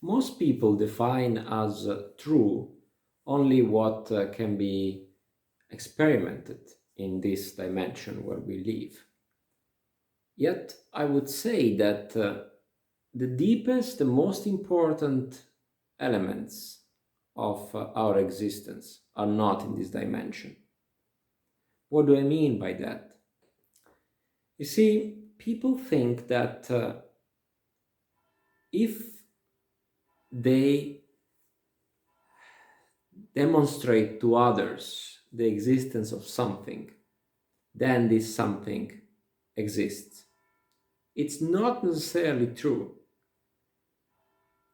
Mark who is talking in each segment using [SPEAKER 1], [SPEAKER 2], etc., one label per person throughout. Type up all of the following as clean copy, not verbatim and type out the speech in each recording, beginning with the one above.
[SPEAKER 1] Most people define as true only what can be experimented in this dimension where we live. Yet, I would say that the deepest, the most important elements of our existence are not in this dimension. What do I mean by that? You see, people think that if they demonstrate to others the existence of something, then this something exists. It's not necessarily true.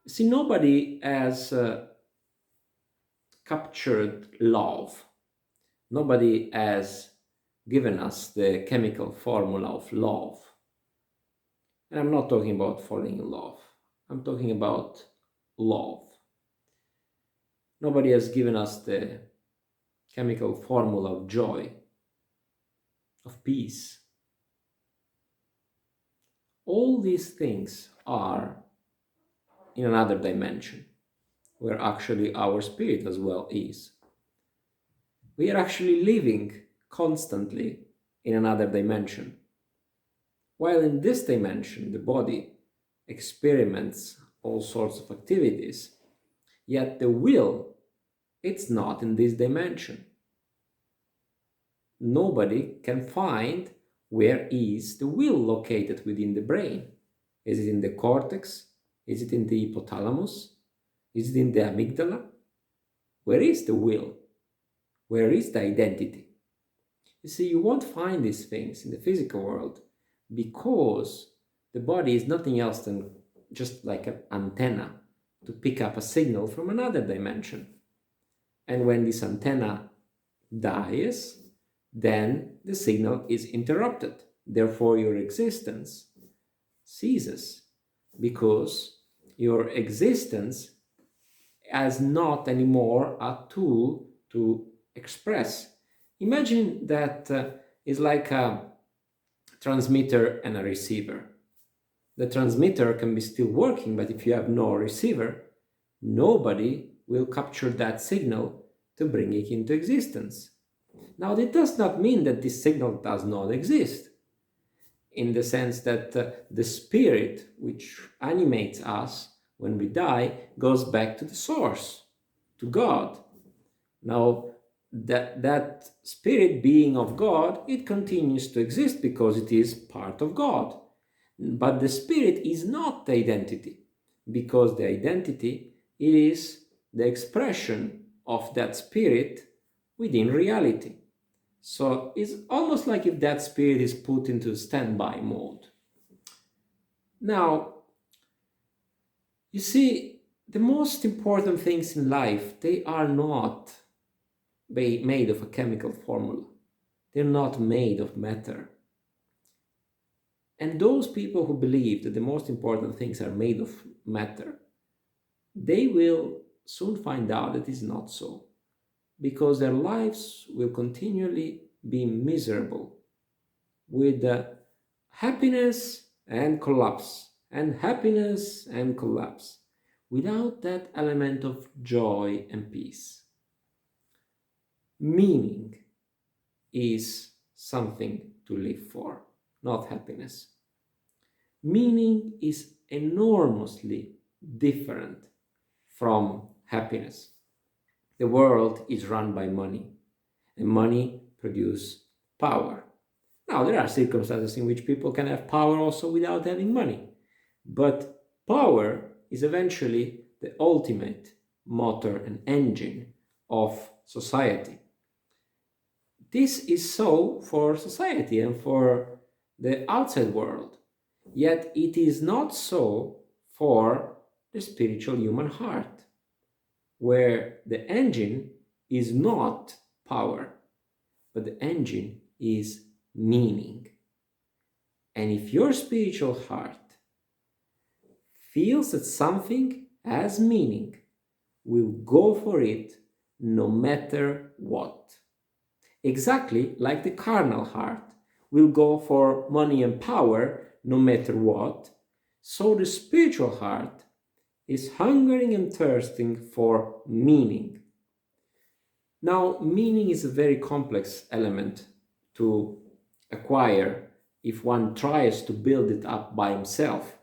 [SPEAKER 1] See, nobody has captured love. Nobody has given us the chemical formula of love. And I'm not talking about falling in love. I'm talking about love. Nobody has given us the chemical formula of joy, of peace. All these things are in another dimension, where actually our spirit as well is. We are actually living constantly in another dimension. While in this dimension, the body experiments all sorts of activities, yet the will, it's not in this dimension. Nobody can find where is the will located within the brain. Is it in the cortex? Is it in the hypothalamus? Is it in the amygdala? Where is the will? Where is the identity? You see, you won't find these things in the physical world because the body is nothing else than just like an antenna to pick up a signal from another dimension. And when this antenna dies, then the signal is interrupted. Therefore, your existence ceases because your existence has not anymore a tool to express. Imagine that is like a transmitter and a receiver. The transmitter can be still working, but if you have no receiver, nobody will capture that signal to bring it into existence. Now, that does not mean that this signal does not exist, in the sense that the spirit which animates us when we die goes back to the source, to God. Now, that spirit being of God, it continues to exist because it is part of God. But the spirit is not the identity, because the identity is the expression of that spirit within reality. So it's almost like if that spirit is put into standby mode. Now, you see, the most important things in life, they are not made of a chemical formula. They're not made of matter. And those people who believe that the most important things are made of matter, they will soon find out that it's not so, because their lives will continually be miserable with happiness and collapse, and happiness and collapse, without that element of joy and peace. Meaning is something to live for, not happiness. Meaning is enormously different from happiness. The world is run by money, and money produces power. Now, there are circumstances in which people can have power also without having money, but power is eventually the ultimate motor and engine of society. This is so for society and for the outside world, yet it is not so for the spiritual human heart, where the engine is not power, but the engine is meaning. And if your spiritual heart feels that something has meaning, will go for it no matter what. Exactly like the carnal heart will go for money and power no matter what, so the spiritual heart is hungering and thirsting for meaning. Now, meaning is a very complex element to acquire if one tries to build it up by himself.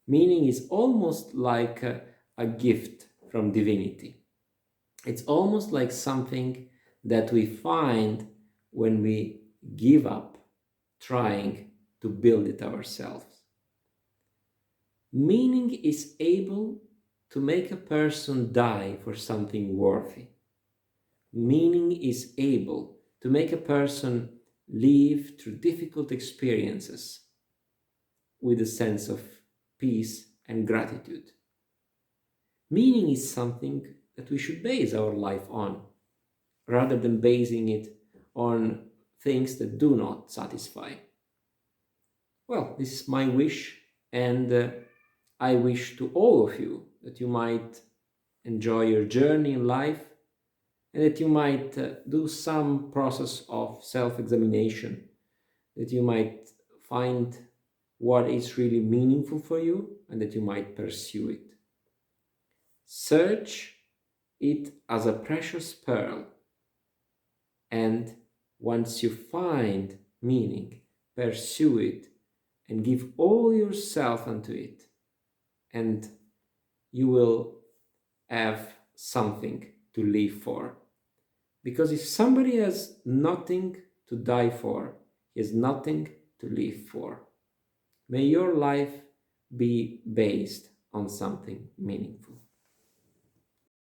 [SPEAKER 1] Meaning is almost like a gift from divinity. It's almost like something that we find when we give up trying to build it ourselves. Meaning is able to make a person die for something worthy. Meaning is able to make a person live through difficult experiences with a sense of peace and gratitude. Meaning is something that we should base our life on, rather than basing it on things that do not satisfy. Well, this is my wish, and I wish to all of you that you might enjoy your journey in life, and that you might do some process of self-examination, that you might find what is really meaningful for you, and that you might pursue it. Search it as a precious pearl, and once you find meaning, pursue it and give all yourself unto it, and you will have something to live for. Because if somebody has nothing to die for, he has nothing to live for. May your life be based on something meaningful.